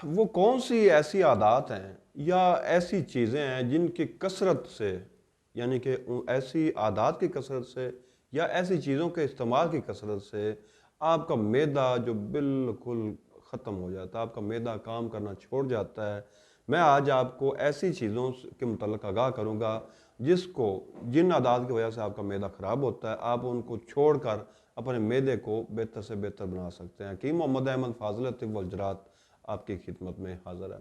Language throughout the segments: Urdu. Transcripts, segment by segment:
وہ کون سی ایسی عادات ہیں یا ایسی چیزیں ہیں جن کی کثرت سے، یعنی کہ ایسی عادات کی کثرت سے یا ایسی چیزوں کے استعمال کی کثرت سے آپ کا معدہ جو بالکل ختم ہو جاتا ہے، آپ کا معدہ کام کرنا چھوڑ جاتا ہے؟ میں آج آپ کو ایسی چیزوں کے متعلق آگاہ کروں گا جن عادات کی وجہ سے آپ کا معدہ خراب ہوتا ہے، آپ ان کو چھوڑ کر اپنے معدے کو بہتر سے بہتر بنا سکتے ہیں۔ حکیم محمد احمد فاضل طب والجراحات آپ کی خدمت میں حاضر ہے۔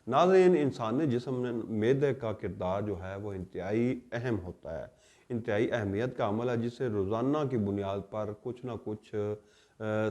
ناظرین، انسانی جسم میں معدے کا کردار جو ہے وہ انتہائی اہم ہوتا ہے، انتہائی اہمیت کا عمل ہے، جسے روزانہ کی بنیاد پر کچھ نہ کچھ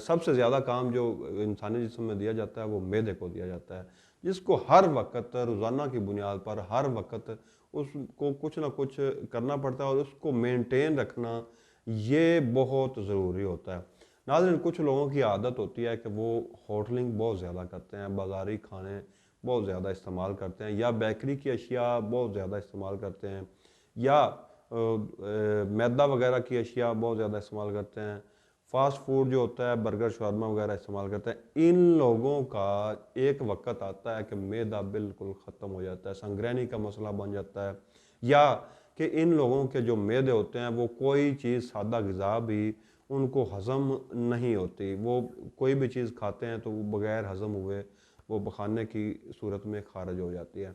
سب سے زیادہ کام جو انسانی جسم میں دیا جاتا ہے وہ معدے کو دیا جاتا ہے، جس کو ہر وقت روزانہ کی بنیاد پر ہر وقت اس کو کچھ نہ کچھ کرنا پڑتا ہے، اور اس کو مینٹین رکھنا یہ بہت ضروری ہوتا ہے۔ ناظرین، کچھ لوگوں کی عادت ہوتی ہے کہ وہ ہوٹلنگ بہت زیادہ کرتے ہیں، بازاری کھانے بہت زیادہ استعمال کرتے ہیں، یا بیکری کی اشیاء بہت زیادہ استعمال کرتے ہیں، یا میدا وغیرہ کی اشیاء بہت زیادہ استعمال کرتے ہیں، فاسٹ فوڈ جو ہوتا ہے برگر شاورما وغیرہ استعمال کرتے ہیں۔ ان لوگوں کا ایک وقت آتا ہے کہ معدہ بالکل ختم ہو جاتا ہے، سنگرینی کا مسئلہ بن جاتا ہے، یا کہ ان لوگوں کے جو معدے ہوتے ہیں وہ کوئی چیز سادہ غذا بھی ان کو ہضم نہیں ہوتی، وہ کوئی بھی چیز کھاتے ہیں تو وہ بغیر ہضم ہوئے وہ پخانے کی صورت میں خارج ہو جاتی ہے۔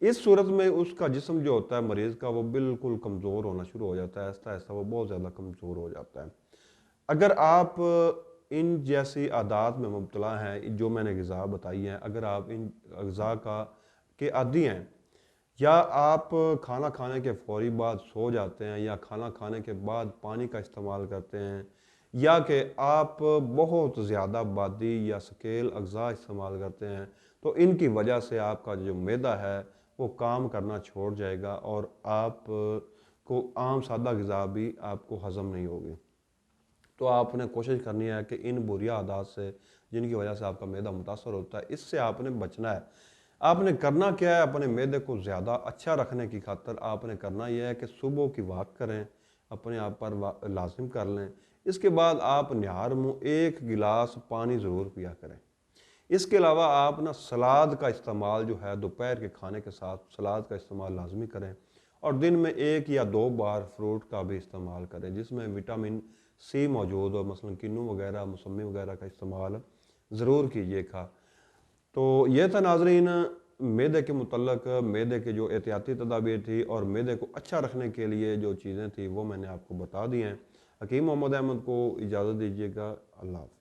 اس صورت میں اس کا جسم جو ہوتا ہے مریض کا وہ بالکل کمزور ہونا شروع ہو جاتا ہے، آہستہ آہستہ وہ بہت زیادہ کمزور ہو جاتا ہے۔ اگر آپ ان جیسی عادات میں مبتلا ہیں، جو میں نے غذا بتائی ہیں، اگر آپ ان غذا کے عادی ہیں، یا آپ کھانا کھانے کے فوری بعد سو جاتے ہیں، یا کھانا کھانے کے بعد پانی کا استعمال کرتے ہیں، یا کہ آپ بہت زیادہ بادی یا سکیل اغذا استعمال کرتے ہیں، تو ان کی وجہ سے آپ کا جو معدہ ہے وہ کام کرنا چھوڑ جائے گا، اور آپ کو عام سادہ غذا بھی آپ کو ہضم نہیں ہوگی۔ تو آپ نے کوشش کرنی ہے کہ ان بری عادات سے جن کی وجہ سے آپ کا معدہ متاثر ہوتا ہے، اس سے آپ نے بچنا ہے۔ آپ نے کرنا کیا ہے؟ اپنے معدے کو زیادہ اچھا رکھنے کی خاطر آپ نے کرنا یہ ہے کہ صبح کی واک کریں، اپنے آپ پر لازم کر لیں۔ اس کے بعد آپ نہار منہ 1 گلاس پانی ضرور پیا کریں۔ اس کے علاوہ آپ سلاد کا استعمال جو ہے دوپہر کے کھانے کے ساتھ سلاد کا استعمال لازمی کریں، اور دن میں 1 یا 2 بار فروٹ کا بھی استعمال کریں جس میں وٹامن سی موجود ہو، مثلا کنو وغیرہ، موسمی وغیرہ کا استعمال ضرور کیجیے گا۔ تو یہ تھا ناظرین معدے کے متعلق، معدے کے جو احتیاطی تدابیر تھی اور معدے کو اچھا رکھنے کے لیے جو چیزیں تھیں وہ میں نے آپ کو بتا دی ہیں۔ حکیم محمد احمد کو اجازت دیجیے گا۔ اللہ حافظ۔